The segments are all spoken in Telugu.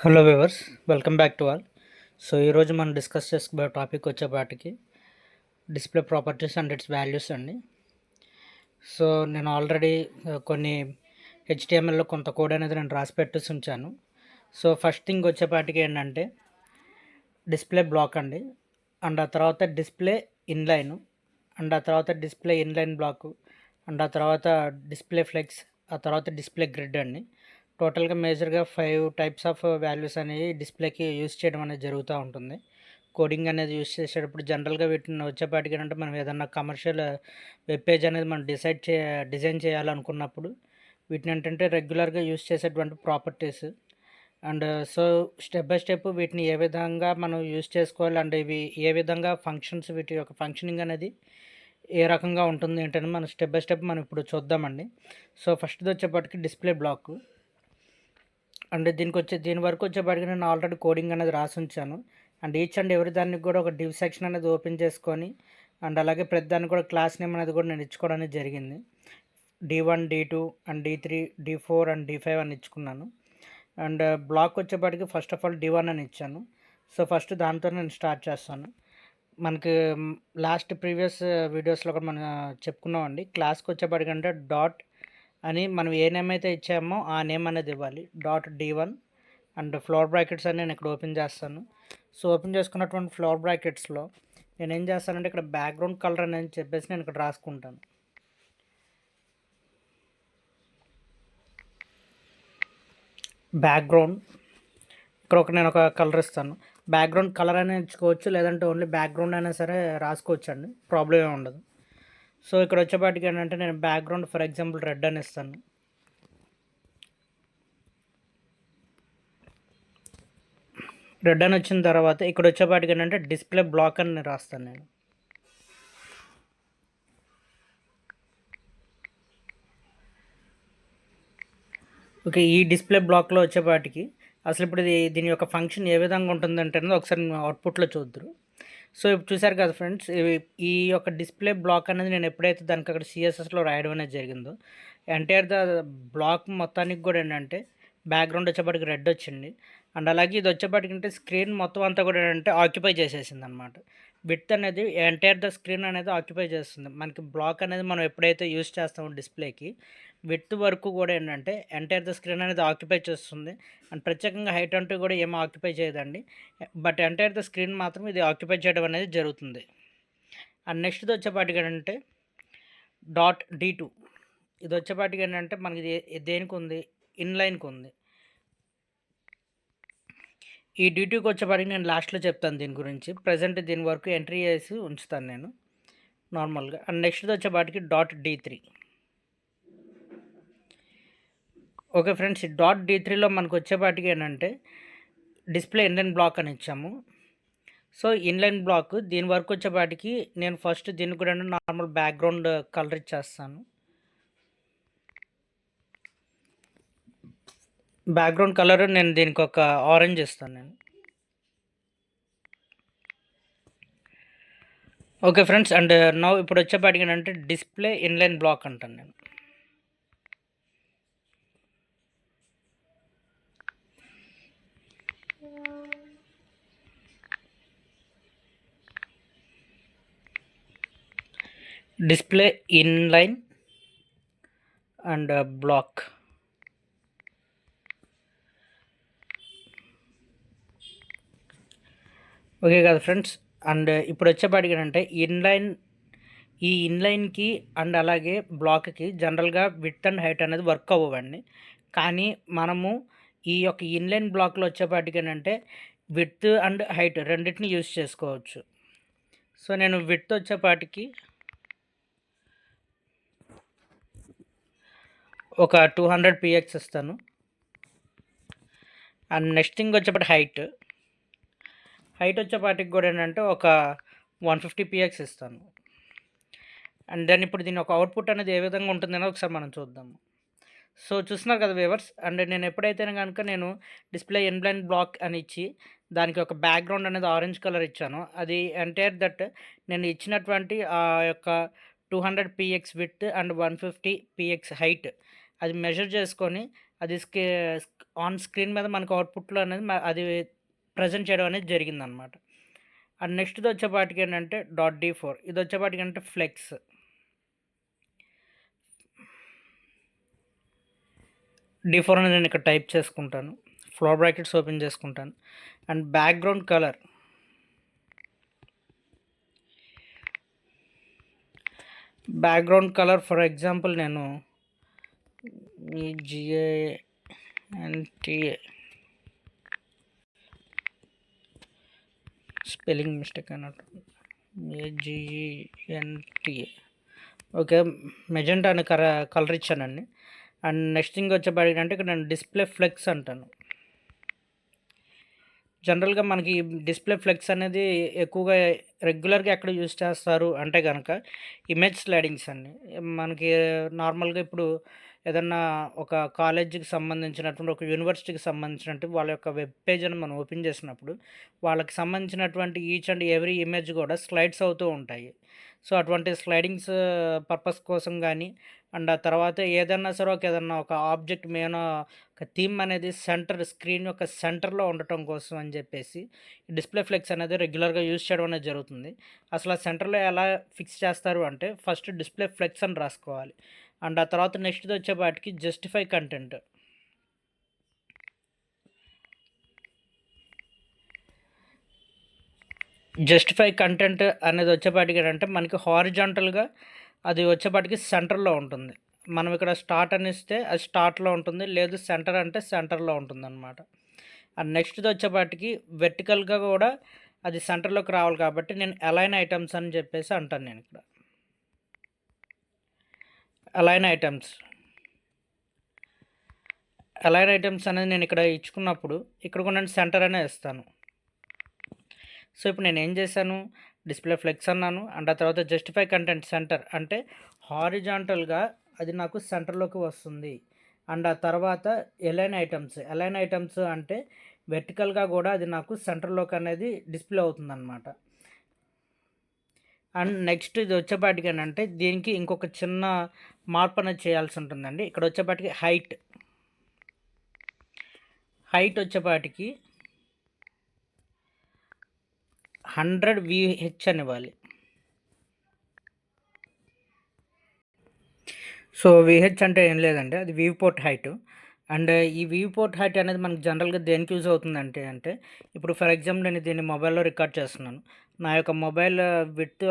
Hello viewers, welcome back to all. So ఈరోజు మనం డిస్కస్ చేసుకునే టాపిక్ వచ్చేపాటికి display properties and it's values అండి. సో నేను ఆల్రెడీ కొన్ని హెచ్టిఎంఎల్లో కొంత కోడ్ అనేది నేను రాసి పెట్టేసి ఉంచాను. సో ఫస్ట్ థింగ్ వచ్చేపాటికి ఏంటంటే డిస్ప్లే బ్లాక్ అండి, అండ్ ఆ తర్వాత డిస్ప్లే ఇన్లైన్, అండ్ ఆ తర్వాత డిస్ప్లే ఇన్లైన్ బ్లాక్, అండ్ ఆ తర్వాత డిస్ప్లే ఫ్లెక్స్, ఆ తర్వాత డిస్ప్లే గ్రిడ్ అండి. టోటల్గా మేజర్గా 5 టైప్స్ ఆఫ్ వాల్యూస్ అనేవి డిస్ప్లేకి యూస్ చేయడం అనేది జరుగుతూ ఉంటుంది. కోడింగ్ అనేది యూస్ చేసేటప్పుడు జనరల్గా వీటిని వచ్చేపాటికి ఏంటంటే మనం ఏదన్నా కమర్షియల్ వెబ్ పేజ్ అనేది మనం డిజైన్ చేయాలనుకున్నప్పుడు వీటిని ఏంటంటే రెగ్యులర్గా యూస్ చేసేటువంటి properties. And so step by step వీటిని ఏ విధంగా మనం యూస్ చేసుకోవాలి, అండ్ ఇవి ఏ విధంగా ఫంక్షన్స్, వీటి యొక్క ఫంక్షనింగ్ అనేది ఏ రకంగా ఉంటుంది ఏంటని మనం స్టెప్ బై స్టెప్ మనం ఇప్పుడు చూద్దామండి. సో ఫస్ట్ది వచ్చేపాటికి డిస్ప్లే బ్లాక్. అండ్ దీని వరకు వచ్చేపాటికి నేను ఆల్రెడీ కోడింగ్ అనేది రాసి ఉంచాను. అండ్ ఈచ్ అండ్ ఎవరి దానికి కూడా ఒక డివ్ సెక్షన్ అనేది ఓపెన్ చేసుకొని, అండ్ అలాగే ప్రతి దానికి కూడా క్లాస్ నేమ్ అనేది కూడా నేను ఇచ్చుకోవడం అనేది జరిగింది. D1, D2 and D3, D4 and D5 అని ఇచ్చుకున్నాను. అండ్ బ్లాక్ వచ్చేపాటికి ఫస్ట్ ఆఫ్ ఆల్ D1 అని ఇచ్చాను. సో ఫస్ట్ దాంతో నేను స్టార్ట్ చేస్తాను. మనకి లాస్ట్ ప్రీవియస్ వీడియోస్లో కూడా మనం చెప్పుకున్నామండి. క్లాస్కి వచ్చేపాటికంటే డాట్ అని మనం ఏ నేమ్ అయితే ఇచ్చామో ఆ నేమ్ అనేది ఇవ్వాలి. .D1 అండ్ ఫ్లోర్ బ్రాకెట్స్ అని నేను ఇక్కడ ఓపెన్ చేస్తాను. సో ఓపెన్ చేసుకున్నటువంటి ఫ్లోర్ బ్రాకెట్స్లో నేను ఏం చేస్తానంటే ఇక్కడ బ్యాక్గ్రౌండ్ కలర్ అని చెప్పేసి నేను ఇక్కడ రాసుకుంటాను. బ్యాక్గ్రౌండ్ ఇక్కడ నేను ఒక కలర్ ఇస్తాను. బ్యాక్గ్రౌండ్ కలర్ అనేది ఇచ్చుకోవచ్చు, లేదంటే ఓన్లీ బ్యాక్గ్రౌండ్ అయినా సరే రాసుకోవచ్చు అండి, ప్రాబ్లం ఏమి ఉండదు. సో ఇక్కడ వచ్చేపాటికి ఏంటంటే నేను బ్యాక్గ్రౌండ్ ఫర్ ఎగ్జాంపుల్ రెడ్ అని ఇస్తాను. రెడ్ అని వచ్చిన తర్వాత ఇక్కడ వచ్చేపాటికి ఏంటంటే డిస్ప్లే బ్లాక్ అని రాస్తాను నేను. ఓకే, ఈ డిస్ప్లే బ్లాక్లో వచ్చేపాటికి అసలు ఇప్పుడు దీని యొక్క ఫంక్షన్ ఏ విధంగా ఉంటుందంటే ఒకసారి అవుట్పుట్లో చూద్దరు. సో ఇప్పుడు చూసారు కదా ఫ్రెండ్స్, ఈ యొక్క డిస్ప్లే బ్లాక్ అనేది నేను ఎప్పుడైతే దానికి అక్కడ సిఎస్ఎస్లో రాయడం అనేది జరిగిందో, ఎంటైర్ ద బ్లాక్ మొత్తానికి కూడా ఏంటంటే బ్యాక్గ్రౌండ్ వచ్చేపాటికి రెడ్ వచ్చింది. అండ్ అలాగే ఇది వచ్చేపాటికి అంటే స్క్రీన్ మొత్తం అంతా కూడా ఏంటంటే ఆక్యుపై చేసేసింది అనమాట. విడ్త్ అనేది ఎంటైర్ ద స్క్రీన్ అనేది ఆక్యుపై చేస్తుంది. మనకి బ్లాక్ అనేది మనం ఎప్పుడైతే యూస్ చేస్తామో డిస్ప్లేకి, విడ్త్ వరకు కూడా ఏంటంటే ఎంటైర్ ద స్క్రీన్ అనేది ఆక్యుపై చేస్తుంది. అండ్ ప్రత్యేకంగా హైట్ అంటూ కూడా ఏమీ ఆక్యుపై చేయదండి, బట్ ఎంటైర్ ద స్క్రీన్ మాత్రం ఇది ఆక్యుపై చేయడం అనేది జరుగుతుంది. అండ్ నెక్స్ట్ది వచ్చేపాటికి ఏంటంటే .D2. ఇది వచ్చేపాటికి ఏంటంటే మనకి దేనికి ఉంది, ఇన్లైన్కి ఉంది. ఈ D2కి వచ్చేపాటికి నేను లాస్ట్లో చెప్తాను దీని గురించి. ప్రజెంట్ దీని వరకు ఎంట్రీ చేసి ఉంచుతాను నేను నార్మల్గా. అండ్ నెక్స్ట్ది వచ్చేపాటికి .D3. ఓకే ఫ్రెండ్స్, ఈ .D3లో మనకు వచ్చేపాటికి ఏంటంటే డిస్ప్లే ఇన్లైన్ బ్లాక్ అని ఇచ్చాము. సో ఇన్లైన్ బ్లాక్ దీని వరకు వచ్చేపాటికి నేను ఫస్ట్ దీనికి కూడా నార్మల్ బ్యాక్గ్రౌండ్ కలర్ ఇచ్చేస్తాను. బ్యాక్గ్రౌండ్ కలర్ నేను దీనికి ఒక ఆరెంజ్ ఇస్తాను నేను. ఓకే ఫ్రెండ్స్, అండ్ నౌ ఇప్పుడు వచ్చేపాటికి ఏంటంటే డిస్ప్లే ఇన్లైన్ బ్లాక్ అంటాను నేను. Display inline and block. Okay కదా ఫ్రెండ్స్, అండ్ ఇప్పుడు వచ్చేపాటికి ఏంటంటే ఈ ఇన్లైన్కి అండ్ అలాగే బ్లాక్కి జనరల్గా విడ్త్ అండ్ హైట్ అనేది వర్క్ అవ్వండి. కానీ మనము ఈ యొక్క ఇన్లైన్ బ్లాక్లో వచ్చేపాటికి ఏంటంటే విడ్త్ అండ్ హైట్ రెండింటిని యూస్ చేసుకోవచ్చు. సో నేను విడ్త్ వచ్చేపాటికి ఒక 200 px ఇస్తాను. అండ్ నెక్స్ట్ థింగ్ వచ్చేపాటి హైట్ వచ్చేపాటికి కూడా ఏంటంటే ఒక 150 px ఇస్తాను. అండ్ దెన్ ఇప్పుడు దీని ఒక అవుట్పుట్ అనేది ఏ విధంగా ఉంటుందనేది ఒకసారి మనం చూద్దాము. సో చూస్తున్నారు కదా వ్యూవర్స్, అండ్ నేను ఎప్పుడైతే కనుక నేను డిస్ప్లే ఇన్లైన్ బ్లాక్ అని ఇచ్చి దానికి ఒక బ్యాక్గ్రౌండ్ అనేది ఆరెంజ్ కలర్ ఇచ్చాను, అది ఎంటైర్ దట్ నేను ఇచ్చినటువంటి ఆ యొక్క 200 px width and 150 px height అది మెజర్ చేసుకొని అది ఆన్ స్క్రీన్ మీద మనకు అవుట్పుట్లో అనేది అది ప్రజెంట్ చేయడం అనేది జరిగిందనమాట. అండ్ నెక్స్ట్ది వచ్చేపాటికి ఏంటంటే .d4 ఇది వచ్చేపాటికి అంటే ఫ్లెక్స్. D4 అనేది నేను ఇక్కడ టైప్ చేసుకుంటాను, ఫ్లోర్ బ్రాకెట్స్ ఓపెన్ చేసుకుంటాను. And background colour for example నేను GANTA స్పెల్లింగ్ మిస్టేక్ అన్నట్టు AGENTA ఓకే, మెజెంటా అనే కలర్ ఇచ్చానండి. అండ్ నెక్స్ట్ థింగ్ వచ్చేపాటికి అంటే ఇక్కడ నేను డిస్ప్లే ఫ్లెక్స్ అంటాను. జనరల్గా మనకి డిస్ప్లే ఫ్లెక్స్ అనేది ఎక్కువగా రెగ్యులర్గా ఎక్కడ యూజ్ చేస్తారు అంటే కనుక ఇమేజ్ స్లైడింగ్స్ అండి. మనకి నార్మల్గా ఇప్పుడు ఏదన్నా ఒక కాలేజీకి సంబంధించినటువంటి, ఒక యూనివర్సిటీకి సంబంధించినట్టు వాళ్ళ యొక్క వెబ్ పేజ్ అని మనం ఓపెన్ చేసినప్పుడు వాళ్ళకి సంబంధించినటువంటి ఈచ్ అండ్ ఎవ్రీ ఇమేజ్ కూడా స్లైడ్స్ అవుతూ ఉంటాయి. సో అటువంటి స్లైడింగ్స్ పర్పస్ కోసం కానీ, అండ్ ఆ తర్వాత ఏదన్నా సరే ఏదన్నా ఒక ఆబ్జెక్ట్ మీద ఒక థీమ్ అనేది స్క్రీన్ యొక్క సెంటర్లో ఉండటం కోసం అని చెప్పేసి డిస్ప్లే ఫ్లెక్స్ అనేది రెగ్యులర్గా యూజ్ చేయడం అనేది జరుగుతుంది. అసలు ఆ సెంటర్లో ఎలా ఫిక్స్ చేస్తారు అంటే ఫస్ట్ డిస్ప్లే ఫ్లెక్స్ అని రాసుకోవాలి. అండ్ ఆ తర్వాత నెక్స్ట్ది వచ్చేపాటికి జస్టిఫై కంటెంట్. జస్టిఫై కంటెంట్ అనేది వచ్చేపాటికి అంటే మనకి హారిజాంటల్గా అది వచ్చేపాటికి సెంటర్లో ఉంటుంది. మనం ఇక్కడ స్టార్ట్ అని ఇస్తే అది స్టార్ట్లో ఉంటుంది, లేదు సెంటర్ అంటే సెంటర్లో ఉంటుంది అనమాట. అండ్ నెక్స్ట్ది వచ్చేపాటికి వెర్టికల్గా కూడా అది సెంటర్లోకి రావాలి కాబట్టి నేను అలైన్ ఐటమ్స్ అని చెప్పేసి అంటాను. నేను ఇక్కడ అలైన్ ఐటమ్స్ అనేది నేను ఇక్కడ ఇచ్చుకున్నప్పుడు ఇక్కడ కూడా నేను సెంటర్ అనే ఇస్తాను. సో ఇప్పుడు నేను ఏం చేశాను, డిస్ప్లే ఫ్లెక్స్ అన్నాను. అండ్ ఆ తర్వాత జస్టిఫై కంటెంట్ సెంటర్ అంటే హారిజాంటల్గా అది నాకు సెంటర్లోకి వస్తుంది. అండ్ ఆ తర్వాత అలైన్ ఐటమ్స్ అంటే వెర్టికల్గా కూడా అది నాకు సెంటర్లోకి అనేది డిస్ప్లే అవుతుంది అనమాట. అండ్ నెక్స్ట్ ఇది వచ్చేపాటికి అంటే దీనికి ఇంకొక చిన్న మార్పు అనేది చేయాల్సి ఉంటుందండి. ఇక్కడ వచ్చేపాటికి హైట్ వచ్చేపాటికి 100 VH అని ఇవ్వాలి. సో VH అంటే ఏం లేదండి, అది వ్యూ పోర్ట్ హైట్. అండ్ ఈ వ్యూ పోర్ట్ హైట్ అనేది మనకు జనరల్గా దేనికి యూజ్ అవుతుందంటే ఇప్పుడు ఫర్ ఎగ్జాంపుల్ నేను దీన్ని మొబైల్లో రికార్డ్ చేస్తున్నాను. నా యొక్క మొబైల్ విడ్త్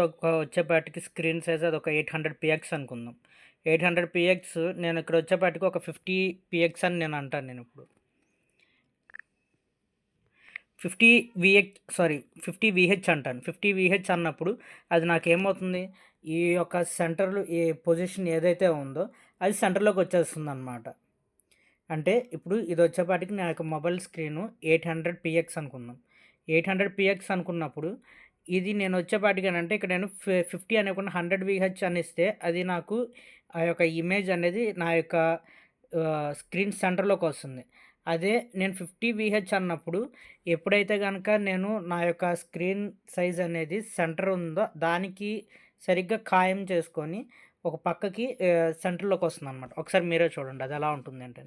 వచ్చేపాటికి స్క్రీన్ సైజ్ అది ఒక 800px అనుకుందాం. 800px నేను ఇక్కడ వచ్చేపాటికి ఒక 50px అని నేను అంటాను. నేను ఇప్పుడు 50VH అంటాను. 50VH అన్నప్పుడు అది నాకేమవుతుంది, ఈ యొక్క సెంటర్లో ఏ పొజిషన్ ఏదైతే ఉందో అది సెంటర్లోకి వచ్చేస్తుంది అనమాట. అంటే ఇప్పుడు ఇది వచ్చేపాటికి నా యొక్క మొబైల్ స్క్రీను 800px అనుకుందాం. 800px అనుకున్నప్పుడు ఇది నేను వచ్చేపాటికి అంటే ఇక్కడ నేను 50 అనుకున్న 100VH అని ఇస్తే అది నాకు ఆ యొక్క ఇమేజ్ అనేది నా యొక్క స్క్రీన్ సెంటర్లోకి వస్తుంది. అదే నేను 50VH అన్నప్పుడు ఎప్పుడైతే కనుక నేను నా యొక్క స్క్రీన్ సైజ్ అనేది సెంటర్ ఉందో దానికి సరిగ్గా ఖాయం చేసుకొని ఒక పక్కకి సెంటర్లోకి వస్తుంది అనమాట. ఒకసారి మీరే చూడండి అది ఎలా ఉంటుంది అంటే.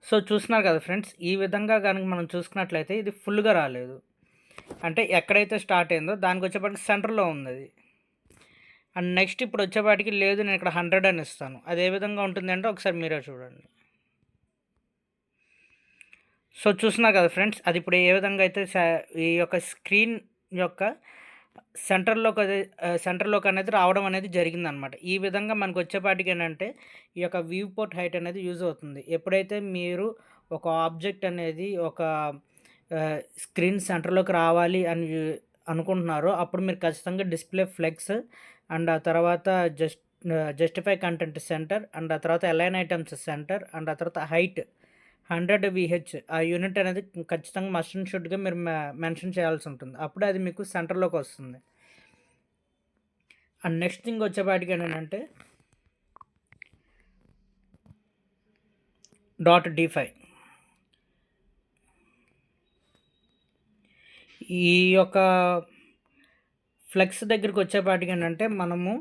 సో చూస్తున్నారు కదా ఫ్రెండ్స్, ఈ విధంగా కనుక మనం చూసుకున్నట్లయితే ఇది ఫుల్గా రాలేదు. అంటే ఎక్కడైతే స్టార్ట్ అయిందో దానికి వచ్చేపాటికి సెంటర్లో ఉంది అది. అండ్ నెక్స్ట్ ఇప్పుడు వచ్చేపాటికి లేదు, నేను ఇక్కడ 100 అని ఇస్తాను. అది ఏ విధంగా ఉంటుంది అంటే ఒకసారి మీరే చూడండి. సో చూస్తున్నారు కదా ఫ్రెండ్స్, అది ఇప్పుడు ఏ విధంగా అయితే ఈ యొక్క స్క్రీన్ యొక్క సెంటర్లోకి అనేది రావడం అనేది జరిగిందనమాట. ఈ విధంగా మనకు వచ్చేపాటికి ఏంటంటే ఈ యొక్క వ్యూ పోర్ట్ హైట్ అనేది యూజ్ అవుతుంది. ఎప్పుడైతే మీరు ఒక ఆబ్జెక్ట్ అనేది ఒక స్క్రీన్ సెంటర్లోకి రావాలి అని అనుకుంటున్నారో అప్పుడు మీరు ఖచ్చితంగా డిస్ప్లే ఫ్లెక్స్ అండ్ ఆ తర్వాత జస్టిఫై కంటెంట్ సెంటర్ అండ్ ఆ తర్వాత అలైన్ ఐటమ్స్ సెంటర్ అండ్ ఆ తర్వాత హైట్ 100VH ఆ యూనిట్ అనేది ఖచ్చితంగా మస్ట్ అండ్ షుడ్గా మీరు మెన్షన్ చేయాల్సి ఉంటుంది. అప్పుడే అది మీకు సెంటర్లోకి వస్తుంది. అండ్ నెక్స్ట్ థింగ్ వచ్చేపాటికి ఏంటంటే .d5 ఈ యొక్క ఫ్లెక్స్ దగ్గరికి వచ్చేపాటికి ఏంటంటే మనము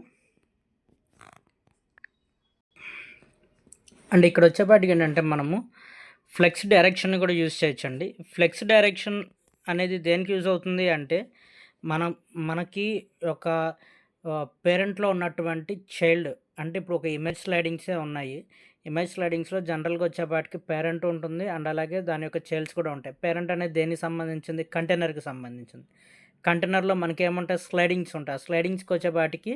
అండ్ ఇక్కడ వచ్చేపాటికి ఏంటంటే మనము ఫ్లెక్స్ డైరెక్షన్ కూడా యూజ్ చేయొచ్చండి. ఫ్లెక్స్ డైరెక్షన్ అనేది దేనికి యూజ్ అవుతుంది అంటే మనకి ఒక పేరెంట్లో ఉన్నటువంటి చైల్డ్ అంటే ఇప్పుడు ఒక ఇమేజ్ స్లైడింగ్సే ఉన్నాయి. ఇమేజ్ స్లైడింగ్స్‌లో జనరల్‌గా వచ్చేపాటికి పేరెంట్ ఉంటుంది. అండ్ అలాగే దాని యొక్క చైల్డ్స్ కూడా ఉంటాయి. పేరెంట్ అనేది దేనికి సంబంధించింది? కంటైనర్‌కి సంబంధించింది. కంటైనర్‌లో మనకేముంటాయి? స్లైడింగ్స్ ఉంటాయి. ఆ స్లైడింగ్స్‌కి వచ్చేపాటికి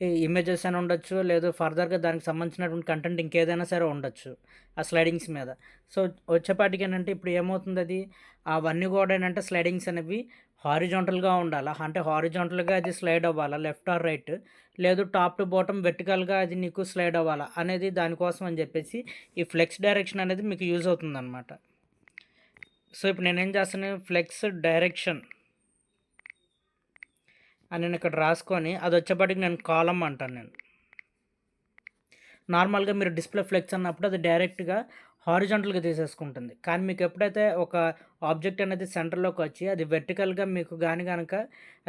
ఈ ఇమేజెస్ అని ఉండొచ్చు. లేదు ఫర్దర్‌గా దానికి సంబంధించినటువంటి కంటెంట్ ఇంకేదైనా సరే ఉండొచ్చు ఆ స్లైడింగ్స్ మీద. సో, వచ్చేపాటికి ఏంటంటే ఇప్పుడు ఏమవుతుంది అది అవన్నీ కూడా ఏంటంటే స్లైడింగ్స్ అనేవి హారిజాంటల్‌గా ఉండాలా. అంటే హారిజాంటల్‌గా అది స్లైడ్ అవ్వాలా లెఫ్ట్ ఆర్ రైట్, లేదు టాప్ టు బాటమ్ వెర్టికల్‌గా అది నీకు స్లైడ్ అవ్వాలా అనేది దానికోసం అని చెప్పేసి ఈ ఫ్లెక్స్ డైరెక్షన్ అనేది మీకు యూజ్ అవుతుందన్నమాట. సో, ఇప్పుడు నేనేం చేస్తాను ఫ్లెక్స్ డైరెక్షన్ అని నేను ఇక్కడ రాసుకొని అది వచ్చేపాటికి నేను కాలమ్ అంటాను నేను. నార్మల్‌గా మీరు డిస్ప్లే ఫ్లెక్స్ అన్నప్పుడు అది డైరెక్ట్‌గా హారిజాంటల్‌గా తీసేసుకుంటుంది. కానీ మీకు ఎప్పుడైతే ఒక ఆబ్జెక్ట్ అనేది సెంటర్‌లోకి వచ్చి అది వెర్టికల్‌గా మీకు గనక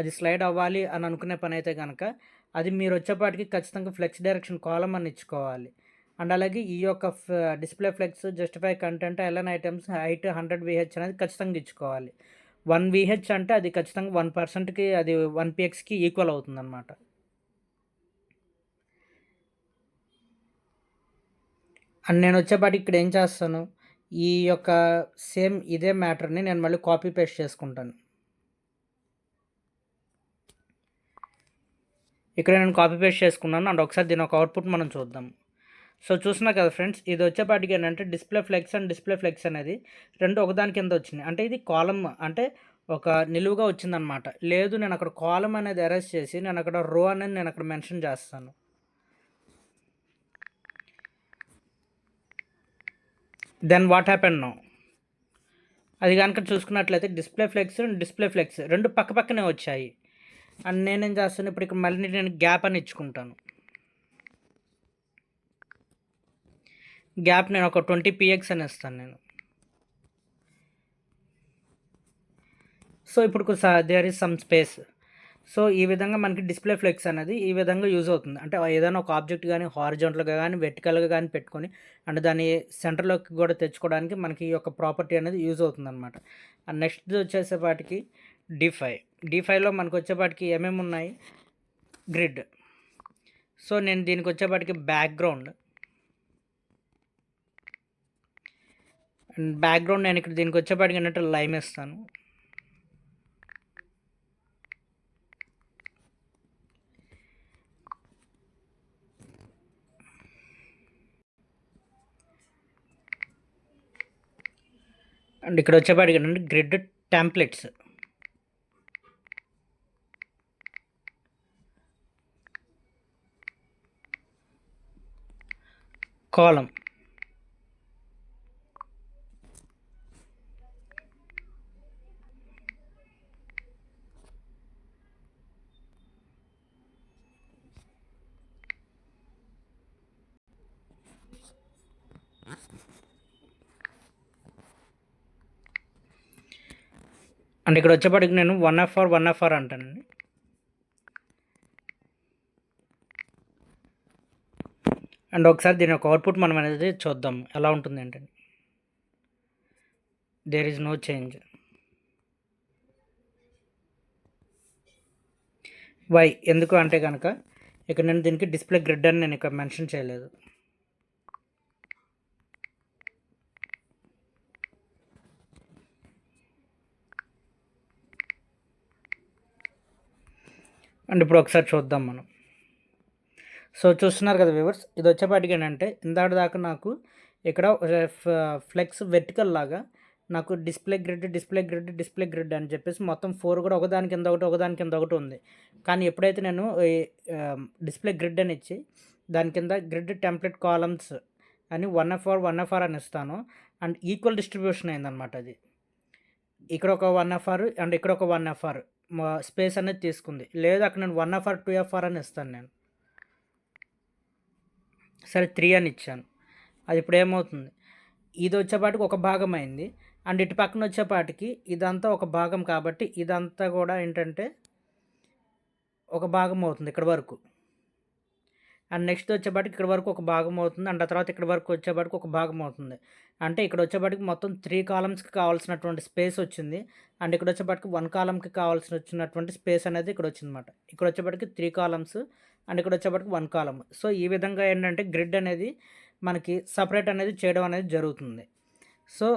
అది స్లైడ్ అవ్వాలి అని అనుకునే పని అయితే గనక అది మీరు వచ్చేపాటికి ఖచ్చితంగా ఫ్లెక్స్ డైరెక్షన్ కాలమ్ అని ఇచ్చుకోవాలి. అండ్ అలాగే ఈ యొక్క display flex justify content align items height 100 VH అనేది ఖచ్చితంగా ఇచ్చుకోవాలి. 1 VH అంటే అది ఖచ్చితంగా 1%కి అది 1 PXకి ఈక్వల్ అవుతుందన్నమాట. అండ్ నేను వచ్చేపాటికి ఇక్కడ ఏం చేస్తాను, ఈ యొక్క సేమ్ ఇదే మ్యాటర్‌ని నేను మళ్ళీ కాపీ పేస్ట్ చేసుకుంటాను. ఇక్కడ నేను కాపీ పేస్ట్ చేసుకున్నాను. అండ్ ఒకసారి దీని ఒక అవుట్‌పుట్ మనం చూద్దాం. సో, చూస్తున్నారు కదా ఫ్రెండ్స్, ఇది వచ్చేపాటికి ఏంటంటే display flex and display flex అనేది 2 ఒకదాని కింద వచ్చినాయి. అంటే ఇది కాలమ్ అంటే ఒక నిలువుగా వచ్చిందనమాట. లేదు నేను అక్కడ కాలమ్ అనేది ఎరేజ్ చేసి నేను అక్కడ రో అనేది నేను అక్కడ మెన్షన్ చేస్తాను. Then what happened now? అది గనుక చూసుకున్నట్లయితే display flex and display flex 2 పక్కపక్కనే వచ్చాయి. అండ్ నేనేం చేస్తాను ఇప్పుడు ఇక్కడ మళ్ళీ నేను గ్యాప్ అని ఇచ్చుకుంటాను. గ్యాప్ నేను ఒక 20 PX అని ఇస్తాను నేను. సో, ఇప్పుడు there is some space. So, ఈ విధంగా మనకి డిస్ప్లే ఫ్లెక్స్ అనేది ఈ విధంగా యూజ్ అవుతుంది. అంటే ఏదైనా ఒక ఆబ్జెక్ట్ గానీ హారిజాంటల్‌గా గానీ, వెర్టికల్‌గా గానీ పెట్టుకొని అండ్ దాన్ని సెంటర్‌లోకి కూడా తెచ్చుకోవడానికి మనకి ఈ యొక్క ప్రాపర్టీ అనేది యూజ్ అవుతుందనమాట. And నెక్స్ట్‌ది వచ్చేసేపాటికి D5. D5లో మనకొచ్చేపాటికి ఏమేమి ఉన్నాయి? గ్రిడ్. సో, నేను దీనికి వచ్చేపాటికి బ్యాక్‌గ్రౌండ్ అండ్ బ్యాక్‌గ్రౌండ్ నేను ఇక్కడ దీనికి వచ్చేపాటికి ఏంటంటే లైమ్ ఇస్తాను. అండ్ ఇక్కడ వచ్చేపాటికి ఏంటంటే గ్రిడ్ టెంప్లెట్స్. కాలమ్. అండ్ ఇక్కడ వచ్చేపాటికి నేను 1FR అంటానండి. అండ్ ఒకసారి దీని యొక్క అవుట్‌పుట్ మనం అనేది చూద్దాం ఎలా ఉంటుంది ఏంటని. There is no change. Why? ఎందుకు అంటే గనక ఇక్కడ నేను దీనికి డిస్ప్లే గ్రిడ్ అని నేను ఇక్కడ మెన్షన్ చేయలేదు. అండ్ ఇప్పుడు ఒకసారి చూద్దాం మనం. సో, చూస్తున్నారు కదా వ్యూవర్స్, ఇది వచ్చేపాటికి ఏంటంటే ఇందాక దాకా నాకు ఇక్కడ ఫ్లెక్స్ వెర్టికల్ లాగా నాకు డిస్ప్లే గ్రిడ్ అని చెప్పేసి మొత్తం 4 కూడా ఒకదాని కింద ఒకటి, ఒకదాని కింద ఒకటి ఉంది. కానీ ఎప్పుడైతే నేను ఈ డిస్ప్లే గ్రిడ్ అని ఇచ్చి దాని కింద గ్రిడ్ టెంప్లెట్ కాలమ్స్ అని 1FR అని ఇస్తాను అండ్ ఈక్వల్ డిస్ట్రిబ్యూషన్ అయిందనమాట అది. ఇక్కడ ఒక 1FR అండ్ ఇక్కడ ఒక 1FR స్పేస్ అనేది తీసుకుంది. లేదు అక్కడ నేను 1FR 2FR అని ఇస్తాను నేను. సరే 3 అని ఇచ్చాను. అది ఇప్పుడు ఏమవుతుంది, ఇది వచ్చేపాటికి ఒక భాగం అయింది అండ్ ఇటు పక్కన వచ్చేపాటికి ఇదంతా ఒక భాగం కాబట్టి ఇదంతా కూడా ఏంటంటే ఒక భాగం అవుతుంది ఇక్కడ వరకు. అండ్ నెక్స్ట్ వచ్చేపాటికి ఇక్కడ వరకు ఒక భాగం అవుతుంది. అండ్ ఆ తర్వాత ఇక్కడ వరకు వచ్చేపాటికి ఒక భాగం అవుతుంది. అంటే ఇక్కడ వచ్చేపాటికి మొత్తం 3 కాలమ్స్‌కి కావాల్సినటువంటి స్పేస్ వచ్చింది. అండ్ ఇక్కడ వచ్చేపాటికి 1 కాలమ్‌కి వచ్చినటువంటి స్పేస్ అనేది ఇక్కడ వచ్చిందన్నమాట. ఇక్కడ వచ్చేపాటికి 3 కాలమ్స్ అండ్ ఇక్కడ వచ్చేపాటికి 1 కాలమ్. సో, ఈ విధంగా ఏంటంటే గ్రిడ్ అనేది మనకి సెపరేట్ అనేది చేయడం అనేది జరుగుతుంది. సో,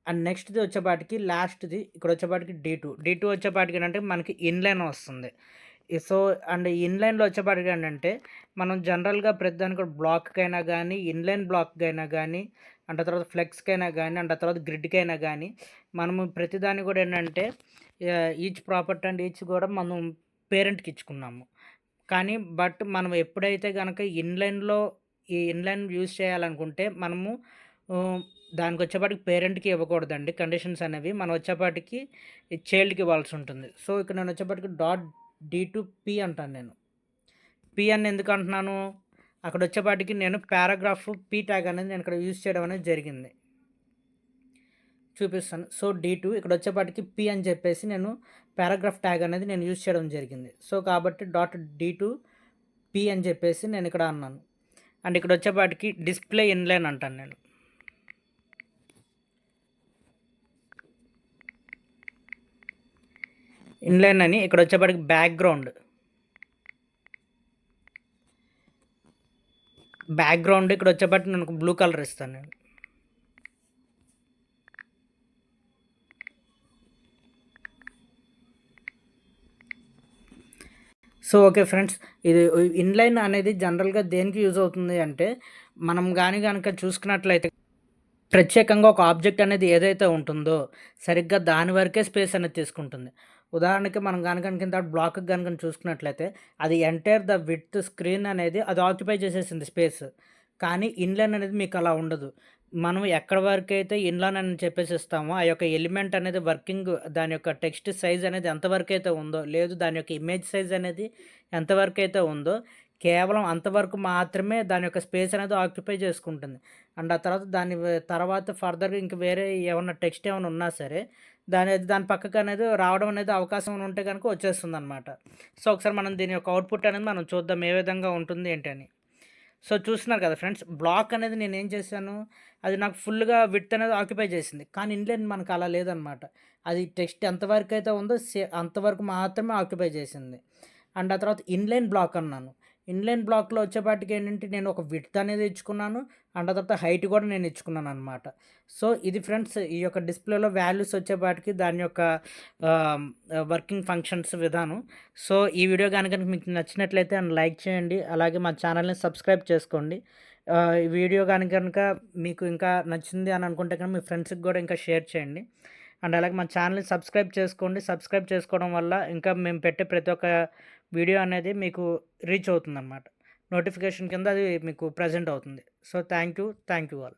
అండ్ నెక్స్ట్‌ది వచ్చేపాటికి లాస్ట్‌ది ఇక్కడ వచ్చేపాటికి D2 వచ్చేపాటికి ఏంటంటే మనకి ఇన్‌లైన్ వస్తుంది. సో, అండ్ ఇన్‌లైన్‌లో వచ్చేపాటికి ఏంటంటే మనం జనరల్‌గా ప్రతిదానికి కూడా బ్లాక్‌కైనా గానీ, ఇన్‌లైన్ బ్లాక్‌కైనా గానీ, అండ్ ఆ తర్వాత ఫ్లెక్స్‌కైనా గానీ, అండ్ ఆ తర్వాత గ్రిడ్‌కైనా గానీ, మనము ప్రతిదాన్ని కూడా ఏంటంటే ఈచ్ ప్రాపర్టీ అండ్ ఈచ్ కూడా మనం పేరెంట్‌కి ఇచ్చుకున్నాము. కానీ మనం ఎప్పుడైతే గనక ఈ ఇన్‌లైన్ యూజ్ చేయాలనుకుంటే మనము దానికొచ్చేపాటికి పేరెంట్‌కి ఇవ్వకూడదండి కండిషన్స్ అనేవి. మనం వచ్చేపాటికి చైల్డ్‌కి ఇవ్వాల్సి ఉంటుంది. సో, ఇక్కడ నేను వచ్చేపాటికి D2P అంటాను నేను. P అని ఎందుకు అంటున్నాను? అక్కడ వచ్చేపాటికి నేను పారాగ్రాఫ్ P ట్యాగ్ అనేది నేను ఇక్కడ యూజ్ చేయడం అనేది జరిగింది. చూపిస్తాను. సో, D2 ఇక్కడ వచ్చేపాటికి P అని చెప్పేసి నేను పారాగ్రాఫ్ ట్యాగ్ అనేది నేను యూజ్ చేయడం జరిగింది. సో, కాబట్టి .D2P అని చెప్పేసి నేను ఇక్కడ అన్నాను. అండ్ ఇక్కడ వచ్చేపాటికి డిస్‌ప్లే ఇన్‌లైన్ అంటాను నేను. ఇన్‌లైన్ అని ఇక్కడ వచ్చేపాటికి బ్యాక్‌గ్రౌండ్ ఇక్కడ వచ్చేపాటికి నేను బ్లూ కలర్ ఇస్తాను నేను. So, okay friends. ఇది ఇన్‌లైన్ అనేది జనరల్‌గా దేనికి యూజ్ అవుతుంది అంటే, మనం గనక చూసుకున్నట్లయితే ప్రత్యేకంగా ఒక ఆబ్జెక్ట్ అనేది ఏదైతే ఉంటుందో, సరిగ్గా దాని వరకే స్పేస్ అనేది తీసుకుంటుంది. ఉదాహరణకి మనం గనక కింద బ్లాక్‌కి గనక చూసుకున్నట్లయితే, అది ఎంటైర్ ద విడ్త్ స్క్రీన్ అనేది అది ఆక్యుపై చేసేసింది స్పేస్. కానీ ఇన్‌లైన్ అనేది మీకు అలా ఉండదు. మనం ఎక్కడి వరకైతే ఇన్‌లైన్ అని చెప్పేసి ఇస్తామో, ఆ యొక్క ఎలిమెంట్ అనేది దాని యొక్క టెక్స్ట్ సైజ్ అనేది ఎంతవరకైతే ఉందో, లేదు దాని యొక్క ఇమేజ్ సైజ్ అనేది ఎంతవరకైతే ఉందో, కేవలం అంతవరకు మాత్రమే దాని యొక్క స్పేస్ అనేది ఆక్యుపై చేసుకుంటుంది. అండ్ ఆ తర్వాత తర్వాత ఫర్దర్‌గా ఇంక వేరే ఏమన్నా టెక్స్ట్ ఏమైనా ఉన్నా సరే, దాని పక్కకు అనేది రావడం అనేది అవకాశం ఉంటే గనుక వచ్చేస్తుందనమాట. సో, ఒకసారి మనం దీని యొక్క అవుట్‌పుట్ అనేది మనం చూద్దాం ఏ విధంగా ఉంటుంది ఏంటని. సో, చూస్తున్నారు కదా ఫ్రెండ్స్. బ్లాక్ అనేది నేనేం చేశాను, అది నాకు ఫుల్‌గా విడ్త్ అనేది ఆక్యుపై చేసింది. కానీ ఇన్‌లైన్ మనకు అలా లేదనమాట. అది టెక్స్ట్ ఎంతవరకైతే ఉందో అంతవరకు మాత్రమే ఆక్యుపై చేసింది. అండ్ ఆ తర్వాత ఇన్‌లైన్ బ్లాక్ అన్నాను. ఇన్‌లైన్ బ్లాక్‌లో వచ్చేపాటికి ఏంటంటే నేను ఒక విడ్త్ అనేది ఇచ్చుకున్నాను. అండ్ ఆ తర్వాత హైట్ కూడా నేను ఇచ్చుకున్నాననమాట. సో, ఇది ఫ్రెండ్స్ ఈ యొక్క డిస్‌ప్లేలో వాల్యూస్ వచ్చేపాటికి దాని యొక్క వర్కింగ్ ఫంక్షన్స్ విధానం. సో, ఈ వీడియో గనక మీకు నచ్చినట్లయితే లైక్ చేయండి. అలాగే మా ఛానల్‌ని సబ్స్క్రైబ్ చేసుకోండి. ఈ వీడియో గనక మీకు ఇంకా నచ్చింది అని అనుకుంటే కనుక మీ ఫ్రెండ్స్‌కి కూడా ఇంకా షేర్ చేయండి. అండ్ అలాగే మా ఛానల్‌ని సబ్స్క్రైబ్ చేసుకోండి. సబ్స్క్రైబ్ చేసుకోవడం వల్ల ఇంకా మేము పెట్టే ప్రతి ఒక్క వీడియో అనేది మీకు రీచ్ అవుతుందన్నమాట. నోటిఫికేషన్ కింద అది మీకు ప్రెజెంట్ అవుతుంది. So, thank you all.